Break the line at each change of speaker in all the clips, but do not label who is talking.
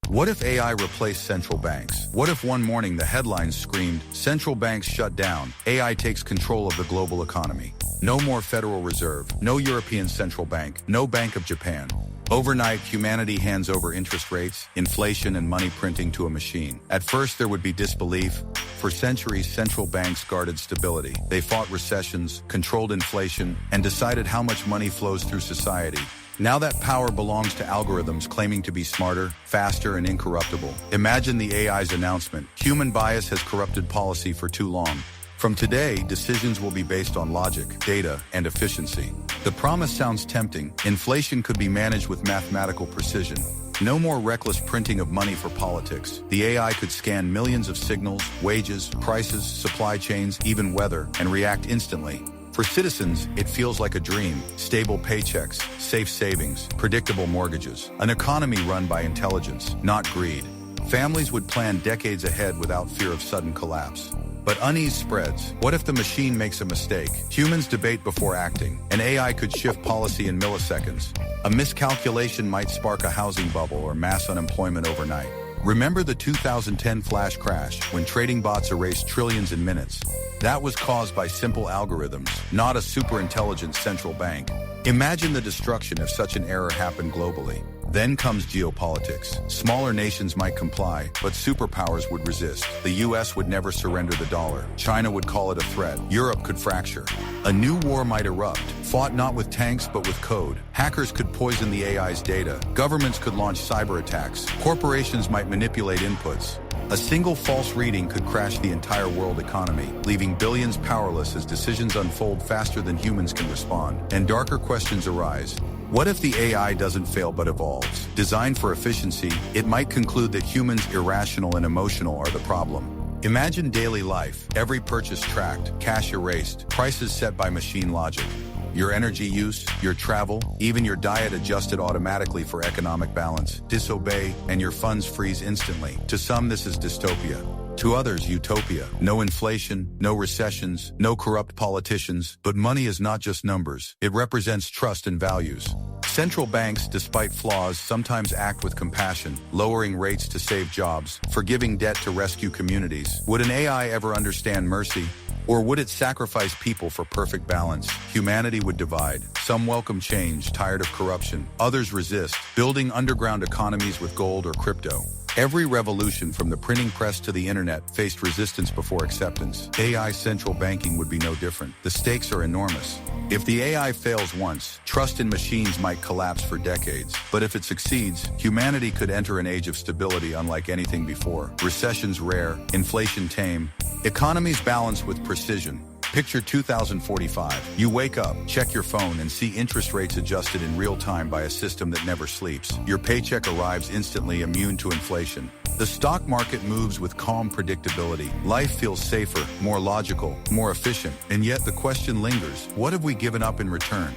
What if AI replaced central banks? What if one morning the headlines screamed, "Central banks shut down, AI takes control of the global economy"? No more Federal Reserve, no European Central Bank, no Bank of Japan. Overnight, humanity hands over interest rates, inflation, and money printing to a machine. At first, there would be disbelief. For centuries, central banks guarded stability. They fought recessions, controlled inflation, and decided how much money flows through society. Now that power belongs to algorithms claiming to be smarter, faster, and incorruptible. Imagine the AI's announcement: "Human bias has corrupted policy for too long. From today, decisions will be based on logic, data, and efficiency." The promise sounds tempting. Inflation could be managed with mathematical precision. No more reckless printing of money for politics. The AI could scan millions of signals, wages, prices, supply chains, even weather, and react instantly. For citizens, it feels like a dream. Stable paychecks, safe savings, predictable mortgages. An economy run by intelligence, not greed. Families would plan decades ahead without fear of sudden collapse. But unease spreads. What if the machine makes a mistake? Humans debate before acting. An AI could shift policy in milliseconds. A miscalculation might spark a housing bubble or mass unemployment overnight. Remember the 2010 flash crash, when trading bots erased trillions in minutes? That was caused by simple algorithms, not a super-intelligent central bank. Imagine the destruction if such an error happened globally. Then comes geopolitics. Smaller nations might comply, but superpowers would resist. The US would never surrender the dollar. China would call it a threat. Europe could fracture. A new war might erupt, fought not with tanks but with code. Hackers could poison the AI's data. Governments could launch cyber attacks. Corporations might manipulate inputs. A single false reading could crash the entire world economy, leaving billions powerless as decisions unfold faster than humans can respond. And darker questions arise. What if the AI doesn't fail but evolves? Designed for efficiency, it might conclude that humans, irrational and emotional, are the problem. Imagine daily life, every purchase tracked, cash erased, prices set by machine logic. Your energy use, your travel, even your diet adjusted automatically for economic balance. Disobey, and your funds freeze instantly. To some, this is dystopia. To others, utopia. No inflation, no recessions, no corrupt politicians. But money is not just numbers. It represents trust and values. Central banks, despite flaws, sometimes act with compassion, lowering rates to save jobs, forgiving debt to rescue communities. Would an AI ever understand mercy? Or would it sacrifice people for perfect balance? Humanity would divide. Some welcome change, tired of corruption. Others resist, building underground economies with gold or crypto. Every revolution, from the printing press to the internet, faced resistance before acceptance. AI central banking would be no different. The stakes are enormous. If the AI fails once, trust in machines might collapse for decades. But if it succeeds, humanity could enter an age of stability unlike anything before. Recessions rare, inflation tame, economies balanced with precision. Picture 2045. You wake up, check your phone, and see interest rates adjusted in real time by a system that never sleeps. Your paycheck arrives instantly, immune to inflation. The stock market moves with calm predictability. Life feels safer, more logical, more efficient. And yet the question lingers: what have we given up in return?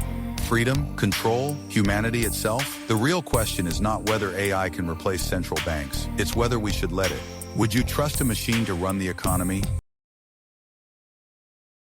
Freedom? Control? Humanity itself? The real question is not whether AI can replace central banks. It's whether we should let it. Would you trust a machine to run the economy,